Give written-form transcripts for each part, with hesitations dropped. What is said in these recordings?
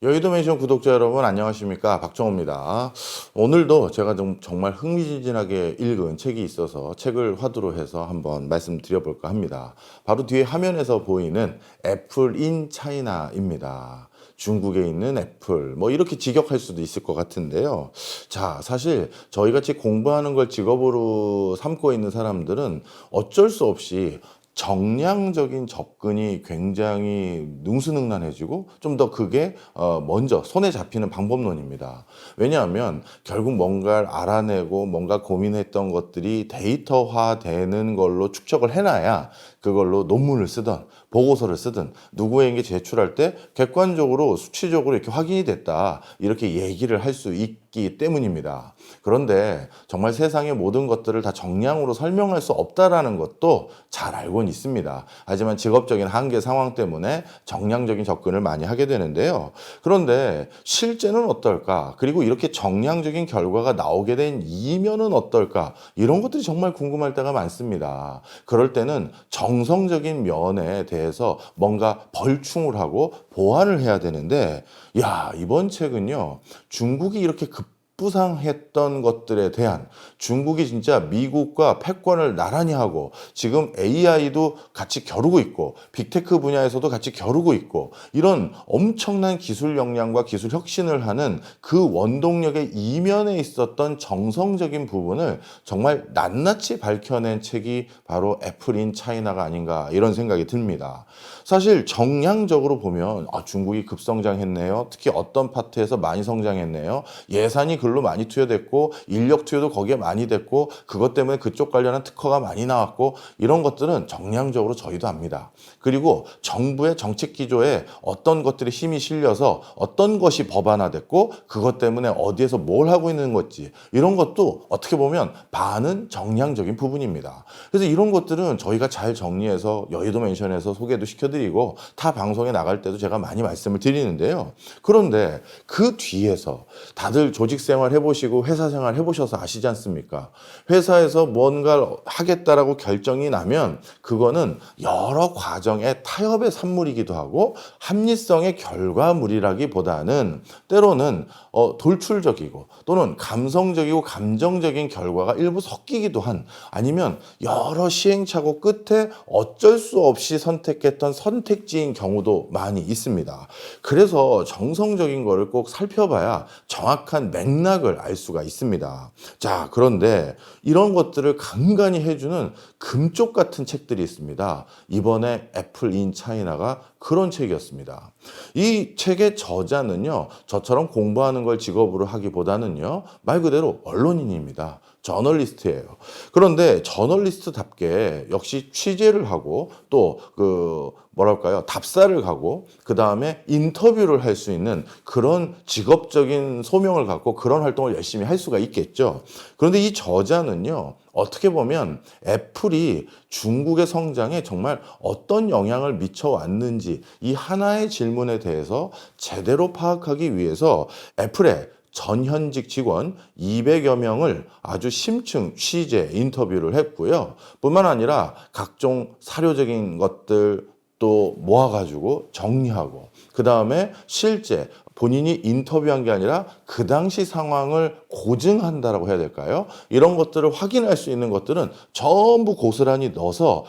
여의도 맨션 구독자 여러분 안녕하십니까, 박정호입니다. 오늘도 제가 정말 흥미진진하게 읽은 책이 있어서 책을 화두로 해서 한번 말씀드려볼까 합니다. 바로 뒤에 화면에서 보이는 애플 인 차이나입니다. 중국에 있는 애플, 뭐 이렇게 직역할 수도 있을 것 같은데요. 자, 사실 저희같이 공부하는 걸 직업으로 삼고 있는 사람들은 어쩔 수 없이 정량적인 접근이 굉장히 능수능란해지고 좀 더 그게 먼저 손에 잡히는 방법론입니다. 왜냐하면 결국 뭔가를 알아내고 뭔가 고민했던 것들이 데이터화되는 걸로 축적을 해놔야 그걸로 논문을 쓰든 보고서를 쓰든 누구에게 제출할 때 객관적으로 수치적으로 이렇게 확인이 됐다, 이렇게 얘기를 할 수 있기 때문입니다. 그런데 정말 세상의 모든 것들을 다 정량으로 설명할 수 없다라는 것도 잘 알고는 있습니다. 하지만 직업적인 한계 상황 때문에 정량적인 접근을 많이 하게 되는데요. 그런데 실제는 어떨까? 그리고 이렇게 정량적인 결과가 나오게 된 이면은 어떨까? 이런 것들이 정말 궁금할 때가 많습니다. 그럴 때는 정성적인 면에 대해서 뭔가 벌충을 하고 보완을 해야 되는데, 이번 책은요, 중국이 이렇게 급부상했던 것들에 대한, 중국이 진짜 미국과 패권을 나란히 하고 지금 AI도 같이 겨루고 있고 빅테크 분야에서도 같이 겨루고 있고 이런 엄청난 기술 역량과 기술 혁신을 하는 그 원동력의 이면에 있었던 정성적인 부분을 정말 낱낱이 밝혀낸 책이 바로 애플 인 차이나가 아닌가, 이런 생각이 듭니다. 사실 정량적으로 보면 중국이 급성장했네요. 특히 어떤 파트에서 많이 성장했네요. 예산이 글로 많이 투여됐고 인력 투여도 거기에 많이 됐고 그것 때문에 그쪽 관련한 특허가 많이 나왔고, 이런 것들은 정량적으로 저희도 압니다. 그리고 정부의 정책 기조에 어떤 것들이 힘이 실려서 어떤 것이 법안화됐고 그것 때문에 어디에서 뭘 하고 있는 건지, 이런 것도 어떻게 보면 반은 정량적인 부분입니다. 그래서 이런 것들은 저희가 잘 정리해서 여의도 맨션에서 소개도 시켜드리고 타 방송에 나갈 때도 제가 많이 말씀을 드리는데요. 그런데 그 뒤에서 다들 조직 생활 해보시고 회사 생활 해보셔서 아시지 않습니까? 회사에서 뭔가를 하겠다라고 결정이 나면 그거는 여러 과정의 타협의 산물이기도 하고 합리성의 결과물이라기보다는 때로는 돌출적이고 또는 감성적이고 감정적인 결과가 일부 섞이기도 한, 아니면 여러 시행착오 끝에 어쩔 수 없이 선택했던 선택지인 경우도 많이 있습니다. 그래서 정성적인 거를 꼭 살펴봐야 정확한 맥락을 알 수가 있습니다. 자, 그런데 이런 것들을 간간히 해주는 금쪽 같은 책들이 있습니다. 이번에 애플 인 차이나가 그런 책이었습니다. 이 책의 저자는요, 저처럼 공부하는 걸 직업으로 하기보다는요, 말 그대로 언론인입니다. 저널리스트예요. 그런데 저널리스트답게 역시 취재를 하고 또 답사를 가고 그 다음에 인터뷰를 할 수 있는 그런 직업적인 소명을 갖고 그런 활동을 열심히 할 수가 있겠죠. 그런데 이 저자는요, 어떻게 보면 애플이 중국의 성장에 정말 어떤 영향을 미쳐왔는지 이 하나의 질문에 대해서 제대로 파악하기 위해서 애플의 전현직 직원 200여 명을 아주 심층 취재 인터뷰를 했고요. 뿐만 아니라 각종 사료적인 것들 또 모아가지고 정리하고, 그 다음에 실제 본인이 인터뷰한 게 아니라 그 당시 상황을 고증한다라고 해야 될까요? 이런 것들을 확인할 수 있는 것들은 전부 고스란히 넣어서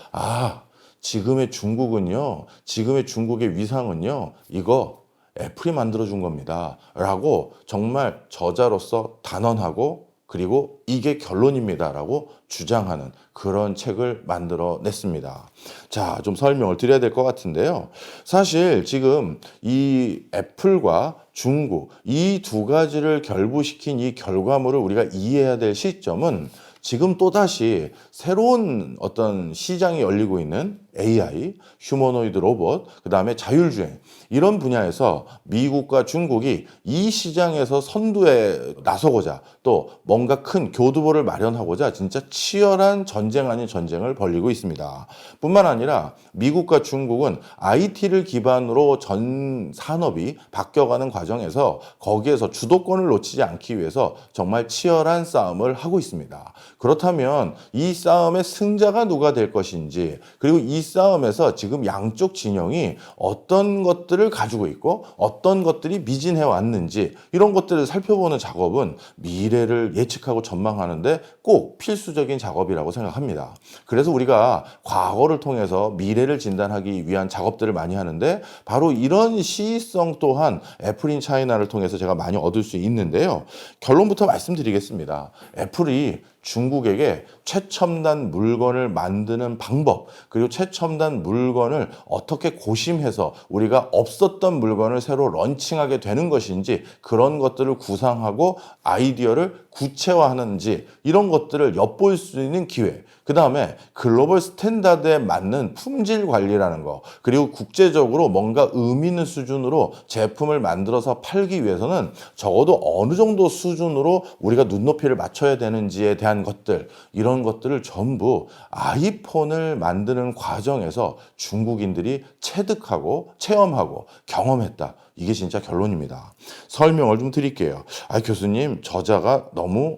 지금의 중국은요, 지금의 중국의 위상은요, 이거 애플이 만들어준 겁니다 라고 정말 저자로서 단언하고, 그리고 이게 결론입니다라고 주장하는 그런 책을 만들어냈습니다. 자, 좀 설명을 드려야 될 것 같은데요. 사실 지금 이 애플과 중국 이 두 가지를 결부시킨 이 결과물을 우리가 이해해야 될 시점은 지금 또다시 새로운 어떤 시장이 열리고 있는 AI, 휴머노이드 로봇, 그 다음에 자율주행, 이런 분야에서 미국과 중국이 이 시장에서 선두에 나서고자 또 뭔가 큰 교두보를 마련하고자 진짜 치열한 전쟁 아닌 전쟁을 벌이고 있습니다. 뿐만 아니라 미국과 중국은 IT를 기반으로 전 산업이 바뀌어가는 과정에서 거기에서 주도권을 놓치지 않기 위해서 정말 치열한 싸움을 하고 있습니다. 그렇다면 이 싸움의 승자가 누가 될 것인지, 그리고 이 싸움에서 지금 양쪽 진영이 어떤 것들을 가지고 있고 어떤 것들이 미진해 왔는지 이런 것들을 살펴보는 작업은 미래를 예측하고 전망하는데 꼭 필수적인 작업이라고 생각합니다. 그래서 우리가 과거를 통해서 미래를 진단하기 위한 작업들을 많이 하는데 바로 이런 시의성 또한 애플인 차이나를 통해서 제가 많이 얻을 수 있는데요. 결론부터 말씀드리겠습니다. 애플이 중국에게 최첨단 물건을 만드는 방법, 그리고 최첨단 물건을 어떻게 고심해서 우리가 없었던 물건을 새로 런칭하게 되는 것인지 그런 것들을 구상하고 아이디어를 구체화하는지 이런 것들을 엿볼 수 있는 기회, 그 다음에 글로벌 스탠다드에 맞는 품질 관리라는 거, 그리고 국제적으로 뭔가 의미 있는 수준으로 제품을 만들어서 팔기 위해서는 적어도 어느 정도 수준으로 우리가 눈높이를 맞춰야 되는지에 대한 것들, 이런 것들을 전부 아이폰을 만드는 과정에서 중국인들이 체득하고 체험하고 경험했다. 이게 진짜 결론입니다. 설명을 좀 드릴게요. 교수님, 저자가 너무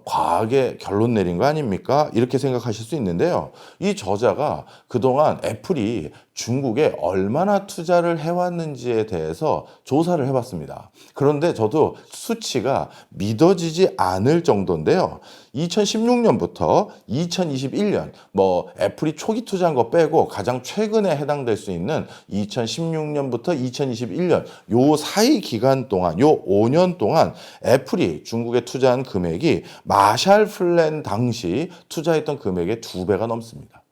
과하게 결론 내린 거 아닙니까? 이렇게 생각하실 수 있는데요. 이 저자가 그동안 애플이 중국에 얼마나 투자를 해왔는지에 대해서 조사를 해봤습니다. 그런데 저도 수치가 믿어지지 않을 정도인데요. 2016년부터 2021년, 애플이 초기 투자한 거 빼고 가장 최근에 해당될 수 있는 2016년부터 2021년 요 사이 기간 동안, 요 5년 동안 애플이 중국에 투자한 금액이 마샬 플랜 당시 투자했던 금액의 2배가 넘습니다.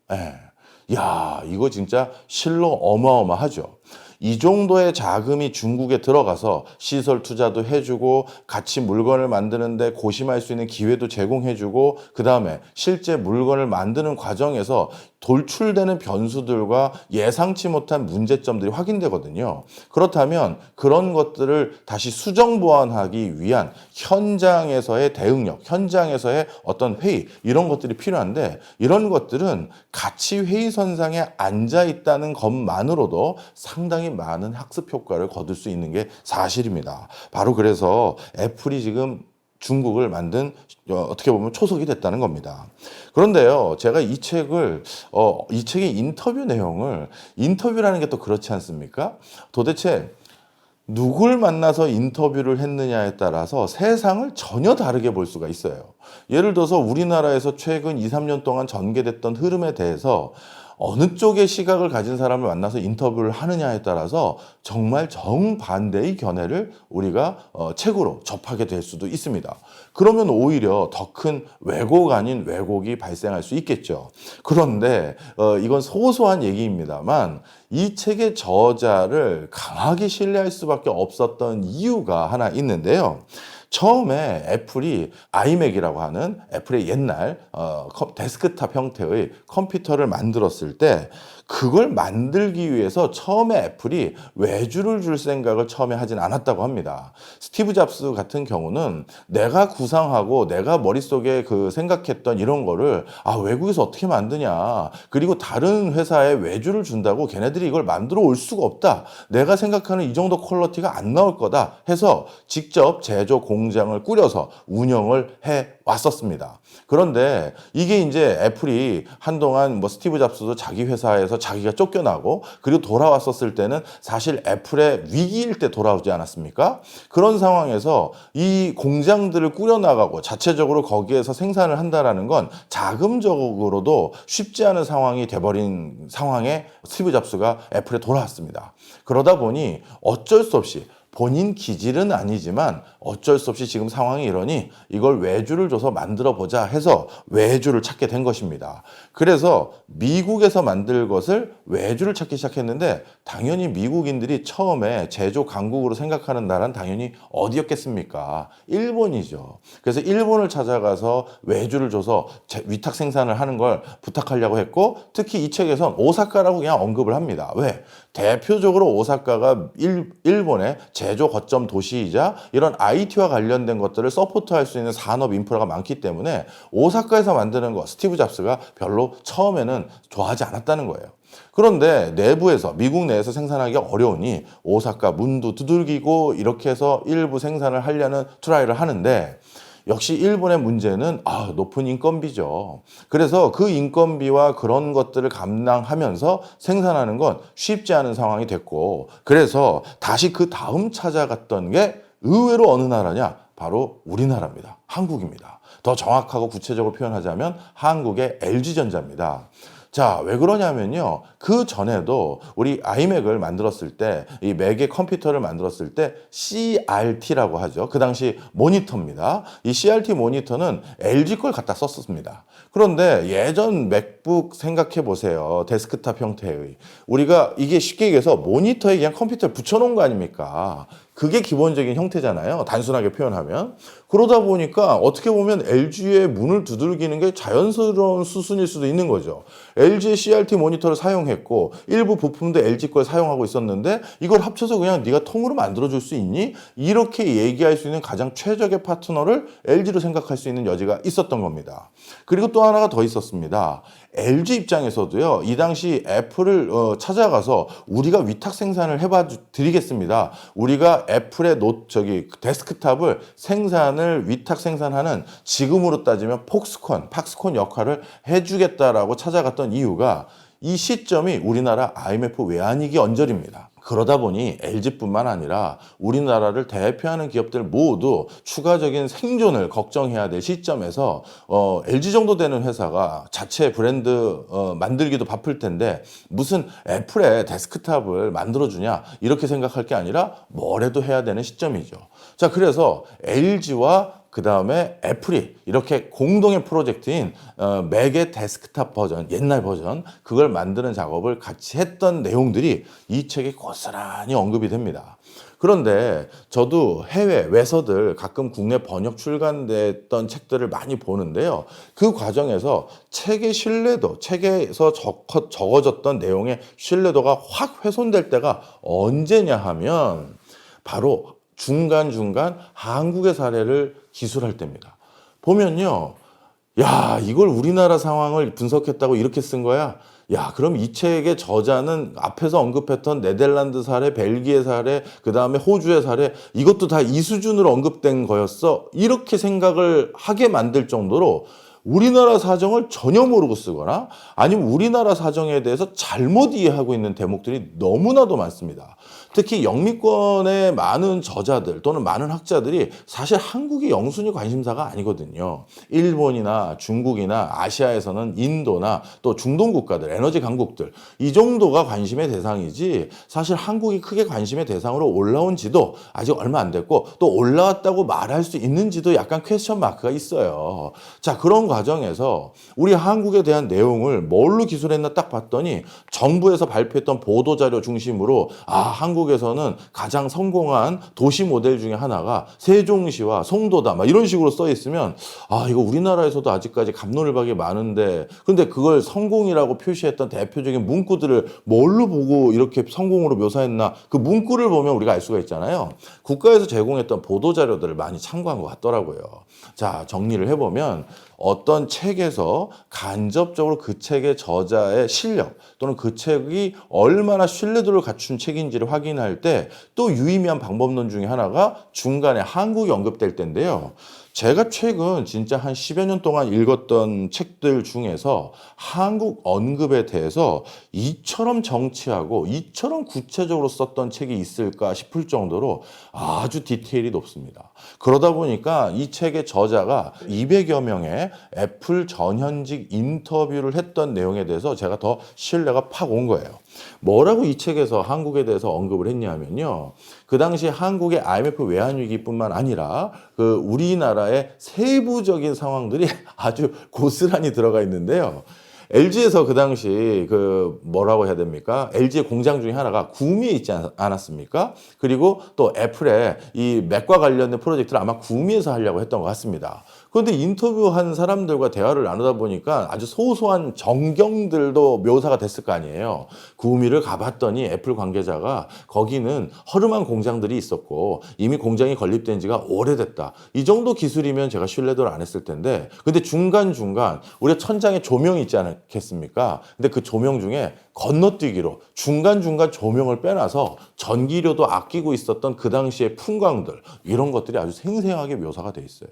야, 이거 진짜 실로 어마어마하죠. 이 정도의 자금이 중국에 들어가서 시설 투자도 해주고 같이 물건을 만드는데 고심할 수 있는 기회도 제공해주고 그 다음에 실제 물건을 만드는 과정에서 돌출되는 변수들과 예상치 못한 문제점들이 확인되거든요. 그렇다면 그런 것들을 다시 수정 보완하기 위한 현장에서의 대응력, 현장에서의 어떤 회의 이런 것들이 필요한데 이런 것들은 같이 회의선상에 앉아 있다는 것만으로도 상당히 많은 학습 효과를 거둘 수 있는 게 사실입니다. 바로 그래서 애플이 지금 중국을 만든 어떻게 보면 초석이 됐다는 겁니다. 그런데요, 제가 이 책의 인터뷰 내용을 인터뷰라는 게 또 그렇지 않습니까? 도대체 누굴 만나서 인터뷰를 했느냐에 따라서 세상을 전혀 다르게 볼 수가 있어요. 예를 들어서 우리나라에서 최근 2, 3년 동안 전개됐던 흐름에 대해서 어느 쪽의 시각을 가진 사람을 만나서 인터뷰를 하느냐에 따라서 정말 정반대의 견해를 우리가 책으로 접하게 될 수도 있습니다. 그러면 오히려 더 큰 왜곡 아닌 왜곡이 발생할 수 있겠죠. 그런데 이건 소소한 얘기입니다만 이 책의 저자를 강하게 신뢰할 수밖에 없었던 이유가 하나 있는데요. 처음에 애플이 아이맥이라고 하는 애플의 옛날 데스크탑 형태의 컴퓨터를 만들었을 때 그걸 만들기 위해서 처음에 애플이 외주를 줄 생각을 처음에 하진 않았다고 합니다. 스티브 잡스 같은 경우는 내가 구상하고 내가 머릿속에 생각했던 이런 거를 외국에서 어떻게 만드냐, 그리고 다른 회사에 외주를 준다고 걔네들이 이걸 만들어 올 수가 없다, 내가 생각하는 이 정도 퀄리티가 안 나올 거다 해서 직접 제조 공장을 꾸려서 운영을 해 왔었습니다. 그런데 이게 이제 애플이 한동안 스티브 잡스도 자기 회사에서 자기가 쫓겨나고 그리고 돌아왔었을 때는 사실 애플의 위기일 때 돌아오지 않았습니까? 그런 상황에서 이 공장들을 꾸려나가고 자체적으로 거기에서 생산을 한다라는 건 자금적으로도 쉽지 않은 상황이 돼버린 상황에 스티브 잡스가 애플에 돌아왔습니다. 그러다 보니 어쩔 수 없이 본인 기질은 아니지만 어쩔 수 없이 지금 상황이 이러니 이걸 외주를 줘서 만들어 보자 해서 외주를 찾게 된 것입니다. 그래서 미국에서 만들 것을 외주를 찾기 시작했는데 당연히 미국인들이 처음에 제조 강국으로 생각하는 나라는 당연히 어디였겠습니까? 일본이죠. 그래서 일본을 찾아가서 외주를 줘서 위탁 생산을 하는 걸 부탁하려고 했고, 특히 이 책에선 오사카라고 그냥 언급을 합니다. 왜? 대표적으로 오사카가 일본의 제조 거점 도시이자 이런 IT와 관련된 것들을 서포트할 수 있는 산업 인프라가 많기 때문에 오사카에서 만드는 거 스티브 잡스가 별로 처음에는 좋아하지 않았다는 거예요. 그런데 내부에서 미국 내에서 생산하기가 어려우니 오사카 문도 두들기고 이렇게 해서 일부 생산을 하려는 트라이를 하는데 역시 일본의 문제는 높은 인건비죠. 그래서 그 인건비와 그런 것들을 감당하면서 생산하는 건 쉽지 않은 상황이 됐고, 그래서 다시 그 다음 찾아갔던 게 의외로 어느 나라냐? 바로 우리나라입니다. 한국입니다. 더 정확하고 구체적으로 표현하자면 한국의 LG전자입니다. 자, 왜 그러냐면요. 그 전에도 우리 아이맥을 만들었을 때, 이 맥의 컴퓨터를 만들었을 때 CRT라고 하죠. 그 당시 모니터입니다. 이 CRT 모니터는 LG 걸 갖다 썼습니다. 그런데 예전 맥북 생각해 보세요. 데스크탑 형태의. 우리가 이게 쉽게 얘기해서 모니터에 그냥 컴퓨터를 붙여놓은 거 아닙니까? 그게 기본적인 형태잖아요. 단순하게 표현하면. 그러다 보니까 어떻게 보면 LG의 문을 두들기는 게 자연스러운 수순일 수도 있는 거죠. LG의 CRT 모니터를 사용했고 일부 부품도 LG 걸 사용하고 있었는데 이걸 합쳐서 그냥 네가 통으로 만들어줄 수 있니? 이렇게 얘기할 수 있는 가장 최적의 파트너를 LG로 생각할 수 있는 여지가 있었던 겁니다. 그리고 또 하나가 더 있었습니다. LG 입장에서도요, 이 당시 애플을 찾아가서 우리가 위탁 생산을 해봐 드리겠습니다. 우리가 애플의 데스크탑을 위탁 생산하는 지금으로 따지면 팍스콘 역할을 해주겠다라고 찾아갔던 이유가 이 시점이 우리나라 IMF 외환위기 언저리입니다. 그러다 보니 LG뿐만 아니라 우리나라를 대표하는 기업들 모두 추가적인 생존을 걱정해야 될 시점에서 LG 정도 되는 회사가 자체 브랜드 만들기도 바쁠 텐데 무슨 애플의 데스크탑을 만들어주냐 이렇게 생각할 게 아니라 뭐래도 해야 되는 시점이죠. 자, 그래서 LG와 그 다음에 애플이 이렇게 공동의 프로젝트인 맥의 데스크탑 버전, 옛날 버전, 그걸 만드는 작업을 같이 했던 내용들이 이 책에 고스란히 언급이 됩니다. 그런데 저도 해외 외서들 가끔 국내 번역 출간됐던 책들을 많이 보는데요. 그 과정에서 책의 신뢰도, 책에서 적어졌던 내용의 신뢰도가 확 훼손될 때가 언제냐 하면 바로 중간중간 한국의 사례를 기술할 때입니다. 보면요. 야, 이걸 우리나라 상황을 분석했다고 이렇게 쓴 거야? 야, 그럼 이 책의 저자는 앞에서 언급했던 네덜란드 사례, 벨기에 사례, 그 다음에 호주의 사례, 이것도 다 이 수준으로 언급된 거였어? 이렇게 생각을 하게 만들 정도로 우리나라 사정을 전혀 모르고 쓰거나 아니면 우리나라 사정에 대해서 잘못 이해하고 있는 대목들이 너무나도 많습니다. 특히 영미권의 많은 저자들 또는 많은 학자들이 사실 한국이 영순위 관심사가 아니거든요. 일본이나 중국이나 아시아에서는 인도나 또 중동 국가들, 에너지 강국들 이 정도가 관심의 대상이지 사실 한국이 크게 관심의 대상으로 올라온 지도 아직 얼마 안 됐고 또 올라왔다고 말할 수 있는지도 약간 퀘스천 마크가 있어요. 자, 그런 과정에서 우리 한국에 대한 내용을 뭘로 기술했나 딱 봤더니 정부에서 발표했던 보도자료 중심으로 한국에서는 가장 성공한 도시 모델 중에 하나가 세종시와 송도다 막 이런 식으로 써 있으면 이거 우리나라에서도 아직까지 갑론을박이 많은데 근데 그걸 성공이라고 표시했던 대표적인 문구들을 뭘로 보고 이렇게 성공으로 묘사했나 그 문구를 보면 우리가 알 수가 있잖아요. 국가에서 제공했던 보도자료들을 많이 참고한 것 같더라고요. 자, 정리를 해보면 어떤 책에서 간접적으로 그 책의 저자의 실력 또는 그 책이 얼마나 신뢰도를 갖춘 책인지를 확인할 때 또 유의미한 방법론 중에 하나가 중간에 한국이 언급될 때인데요. 제가 최근 진짜 한 10여 년 동안 읽었던 책들 중에서 한국 언급에 대해서 이처럼 정치하고 이처럼 구체적으로 썼던 책이 있을까 싶을 정도로 아주 디테일이 높습니다. 그러다 보니까 이 책의 저자가 200여 명의 애플 전현직 인터뷰를 했던 내용에 대해서 제가 더 신뢰가 팍 온 거예요. 뭐라고 이 책에서 한국에 대해서 언급을 했냐면요. 그 당시 한국의 IMF 외환위기뿐만 아니라 그 우리나라의 세부적인 상황들이 아주 고스란히 들어가 있는데요. LG에서 그 당시 뭐라고 해야 됩니까? LG의 공장 중에 하나가 구미에 있지 않았습니까? 그리고 또 애플의 이 맥과 관련된 프로젝트를 아마 구미에서 하려고 했던 것 같습니다. 그런데 인터뷰한 사람들과 대화를 나누다 보니까 아주 소소한 정경들도 묘사가 됐을 거 아니에요. 구미를 가봤더니 애플 관계자가 거기는 허름한 공장들이 있었고 이미 공장이 건립된 지가 오래됐다. 이 정도 기술이면 제가 신뢰도를 안 했을 텐데 근데 중간중간 우리가 천장에 조명이 있지 않을까? 않겠습니까? 근데 그 조명 중에 건너뛰기로 중간중간 조명을 빼놔서 전기료도 아끼고 있었던 그 당시의 풍광들, 이런 것들이 아주 생생하게 묘사가 돼 있어요.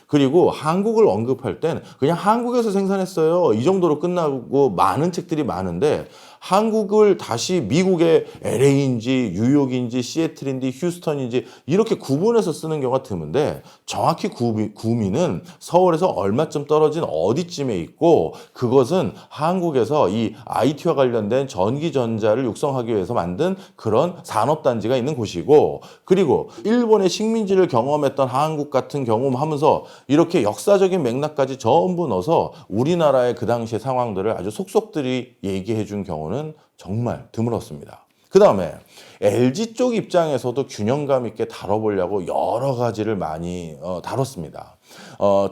그리고 한국을 언급할 땐 그냥 한국에서 생산했어요, 이 정도로 끝나고 많은 책들이 많은데, 한국을 다시 미국의 LA인지 뉴욕인지 시애틀인지 휴스턴인지 이렇게 구분해서 쓰는 경우가 드문데, 정확히 구미는 서울에서 얼마쯤 떨어진 어디쯤에 있고, 그것은 한국에서 이 IT와 관련된 전기전자를 육성하기 위해서 만든 그런 산업단지가 있는 곳이고, 그리고 일본의 식민지를 경험했던 한국 같은 경험하면서 이렇게 역사적인 맥락까지 전부 넣어서 우리나라의 그 당시의 상황들을 아주 속속들이 얘기해 준 경우는 정말 드물었습니다. 그 다음에 LG 쪽 입장에서도 균형감 있게 다뤄보려고 여러 가지를 많이 다뤘습니다.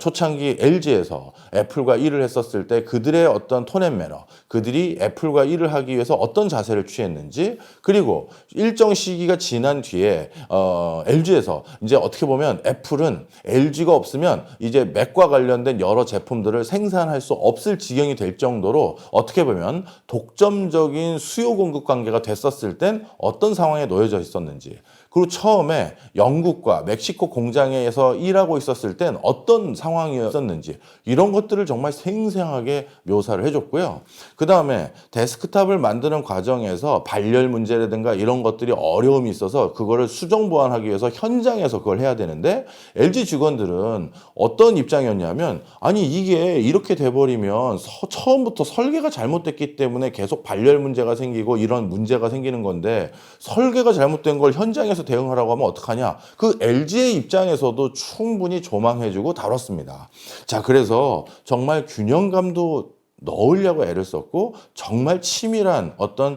초창기 LG에서 애플과 일을 했었을 때 그들의 어떤 톤앤매너, 그들이 애플과 일을 하기 위해서 어떤 자세를 취했는지, 그리고 일정 시기가 지난 뒤에 LG에서 이제 어떻게 보면 애플은 LG가 없으면 이제 맥과 관련된 여러 제품들을 생산할 수 없을 지경이 될 정도로 어떻게 보면 독점적인 수요 공급 관계가 됐었을 땐 어떤 상황에 놓여져 있었는지, 그리고 처음에 영국과 멕시코 공장에서 일하고 있었을 땐 어떤 상황이었는지, 이런 것들을 정말 생생하게 묘사를 해줬고요. 그 다음에 데스크탑을 만드는 과정에서 발열 문제라든가 이런 것들이 어려움이 있어서 그거를 수정 보완하기 위해서 현장에서 그걸 해야 되는데, LG 직원들은 어떤 입장이었냐면, 아니 이게 이렇게 돼버리면 처음부터 설계가 잘못됐기 때문에 계속 발열 문제가 생기고 이런 문제가 생기는 건데, 설계가 잘못된 걸 현장에서 대응하라고 하면 어떡하냐. 그 LG의 입장에서도 충분히 조망해주고 다뤘습니다. 자, 그래서 정말 균형감도 넣으려고 애를 썼고, 정말 치밀한 어떤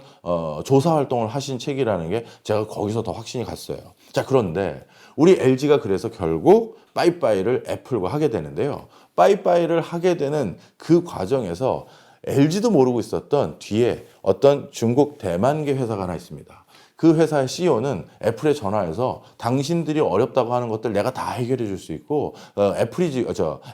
조사 활동을 하신 책이라는 게 제가 거기서 더 확신이 갔어요. 자, 그런데 우리 LG가 그래서 결국 빠이빠이를 애플과 하게 되는데요. 빠이빠이를 하게 되는 그 과정에서 LG도 모르고 있었던 뒤에 어떤 중국 대만계 회사가 하나 있습니다. 그 회사의 CEO는 애플에 전화해서 당신들이 어렵다고 하는 것들 내가 다 해결해 줄 수 있고,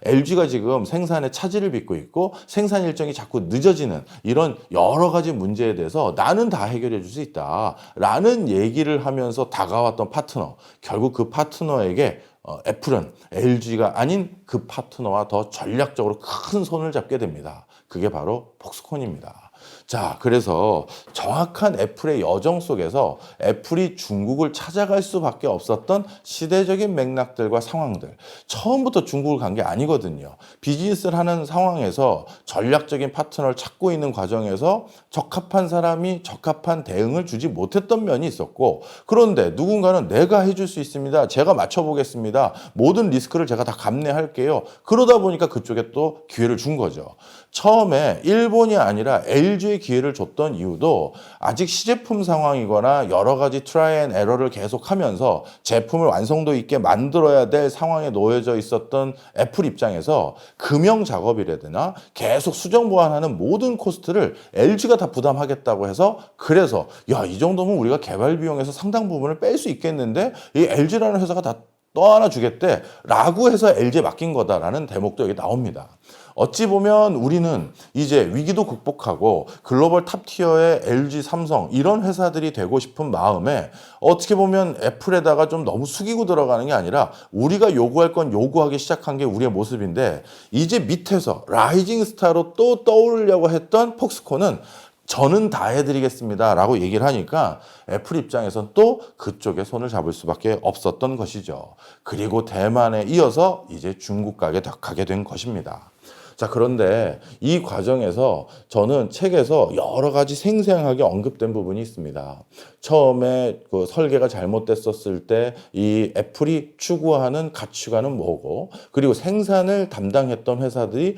LG가 지금 생산에 차질을 빚고 있고 생산 일정이 자꾸 늦어지는 이런 여러 가지 문제에 대해서 나는 다 해결해 줄 수 있다 라는 얘기를 하면서 다가왔던 파트너, 결국 그 파트너에게 애플은 LG가 아닌 그 파트너와 더 전략적으로 큰 손을 잡게 됩니다. 그게 바로 폭스콘입니다. 자, 그래서 정확한 애플의 여정 속에서 애플이 중국을 찾아갈 수밖에 없었던 시대적인 맥락들과 상황들, 처음부터 중국을 간 게 아니거든요. 비즈니스를 하는 상황에서 전략적인 파트너를 찾고 있는 과정에서 적합한 사람이 적합한 대응을 주지 못했던 면이 있었고, 그런데 누군가는 내가 해줄 수 있습니다, 제가 맞춰보겠습니다, 모든 리스크를 제가 다 감내할게요, 그러다 보니까 그쪽에 또 기회를 준 거죠. 처음에 일본이 아니라 LG에 기회를 줬던 이유도 아직 시제품 상황이거나 여러 가지 트라이 앤 에러를 계속하면서 제품을 완성도 있게 만들어야 될 상황에 놓여져 있었던 애플 입장에서 금형 작업이라거나 계속 수정 보완하는 모든 코스트를 LG가 다 부담하겠다고 해서, 그래서 야, 이 정도면 우리가 개발 비용에서 상당 부분을 뺄 수 있겠는데 이 LG라는 회사가 다 떠안아 주겠대 라고 해서 LG에 맡긴 거다라는 대목도 여기 나옵니다. 어찌 보면 우리는 이제 위기도 극복하고 글로벌 탑티어의 LG, 삼성 이런 회사들이 되고 싶은 마음에 어떻게 보면 애플에다가 좀 너무 숙이고 들어가는 게 아니라 우리가 요구할 건 요구하기 시작한 게 우리의 모습인데, 이제 밑에서 라이징 스타로 또 떠오르려고 했던 폭스콘은 저는 다 해드리겠습니다 라고 얘기를 하니까 애플 입장에선 또 그쪽에 손을 잡을 수밖에 없었던 것이죠. 그리고 대만에 이어서 이제 중국 가게 된 것입니다. 자, 그런데 이 과정에서 저는 책에서 여러 가지 생생하게 언급된 부분이 있습니다. 처음에 그 설계가 잘못됐었을 때 이 애플이 추구하는 가치관은 뭐고, 그리고 생산을 담당했던 회사들이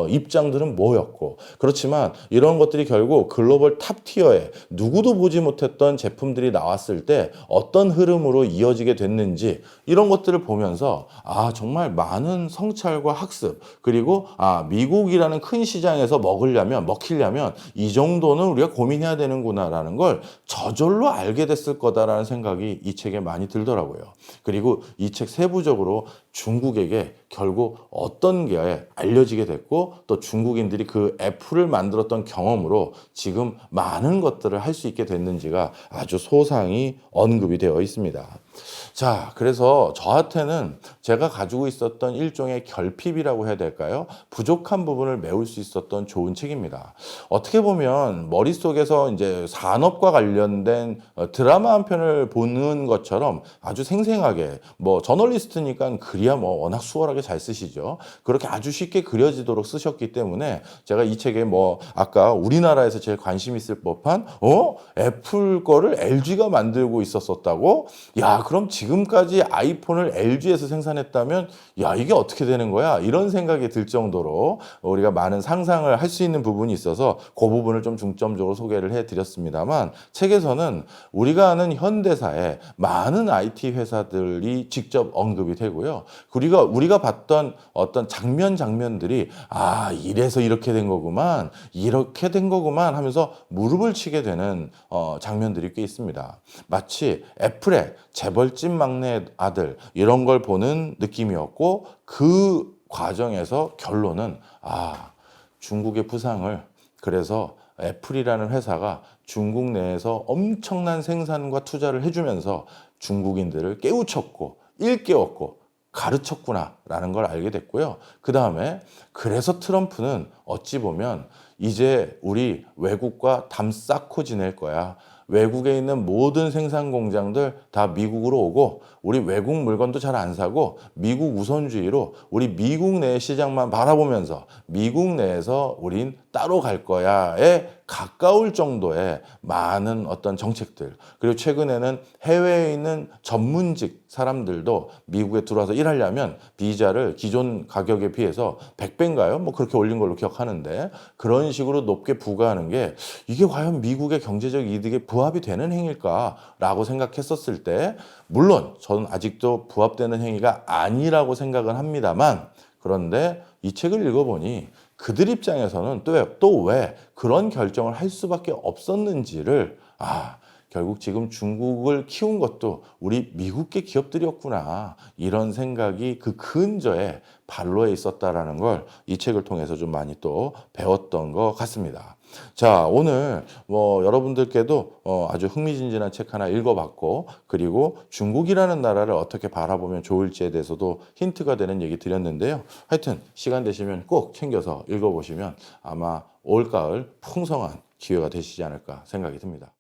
입장들은 뭐였고, 그렇지만 이런 것들이 결국 글로벌 탑티어에 누구도 보지 못했던 제품들이 나왔을 때 어떤 흐름으로 이어지게 됐는지, 이런 것들을 보면서 정말 많은 성찰과 학습, 그리고 미국이라는 큰 시장에서 먹히려면 이 정도는 우리가 고민해야 되는구나라는 걸 저절로 알게 됐을 거다라는 생각이 이 책에 많이 들더라고요. 그리고 이 책 세부적으로 중국에게 결국 어떤 게 알려지게 됐고 또 중국인들이 그 애플을 만들었던 경험으로 지금 많은 것들을 할 수 있게 됐는지가 아주 소상히 언급이 되어 있습니다. 자, 그래서 저한테는 제가 가지고 있었던 일종의 결핍이라고 해야 될까요? 부족한 부분을 메울 수 있었던 좋은 책입니다. 어떻게 보면 머릿속에서 이제 산업과 관련된 드라마 한 편을 보는 것처럼 아주 생생하게 뭐 저널리스트니까 글이야 뭐 워낙 수월하게 잘 쓰시죠. 그렇게 아주 쉽게 그려지도록 쓰셨기 때문에 제가 이 책에 뭐 아까 우리나라에서 제일 관심 있을 법한 애플 거를 LG가 만들고 있었었다고? 야, 그럼 지금까지 아이폰을 LG에서 생산했다면 야, 이게 어떻게 되는 거야? 이런 생각이 들 정도로 우리가 많은 상상을 할 수 있는 부분이 있어서 그 부분을 좀 중점적으로 소개를 해드렸습니다만 책에서는 우리가 아는 현대사에 많은 IT 회사들이 직접 언급이 되고요. 우리가 봤던 어떤 장면들이 이래서 이렇게 된 거구만, 이렇게 된 거구만 하면서 무릎을 치게 되는 장면들이 꽤 있습니다. 마치 애플의 재벌집 막내 아들 이런 걸 보는 느낌이었고 그 과정에서 결론은 중국의 부상을 그래서 애플이라는 회사가 중국 내에서 엄청난 생산과 투자를 해주면서 중국인들을 깨우쳤고 일깨웠고 가르쳤구나라는 걸 알게 됐고요. 그 다음에 그래서 트럼프는 어찌 보면 이제 우리 외국과 담 쌓고 지낼 거야. 외국에 있는 모든 생산 공장들 다 미국으로 오고 우리 외국 물건도 잘 안 사고 미국 우선주의로 우리 미국 내 시장만 바라보면서 미국 내에서 우린 따로 갈 거야에 가까울 정도의 많은 어떤 정책들, 그리고 최근에는 해외에 있는 전문직 사람들도 미국에 들어와서 일하려면 비자를 기존 가격에 비해서 100배인가요? 뭐 그렇게 올린 걸로 기억하는데 그런 식으로 높게 부과하는 게 이게 과연 미국의 경제적 이득에 부합이 되는 행위일까라고 생각했었을 때 물론 저는 아직도 부합되는 행위가 아니라고 생각은 합니다만 그런데 이 책을 읽어보니 그들 입장에서는 또 왜 그런 결정을 할 수밖에 없었는지를 결국 지금 중국을 키운 것도 우리 미국계 기업들이었구나 이런 생각이 그 근저에 반로에 있었다라는 걸 이 책을 통해서 좀 많이 또 배웠던 것 같습니다. 자, 오늘 뭐 여러분들께도 아주 흥미진진한 책 하나 읽어봤고 그리고 중국이라는 나라를 어떻게 바라보면 좋을지에 대해서도 힌트가 되는 얘기 드렸는데요. 하여튼 시간 되시면 꼭 챙겨서 읽어보시면 아마 올가을 풍성한 기회가 되시지 않을까 생각이 듭니다.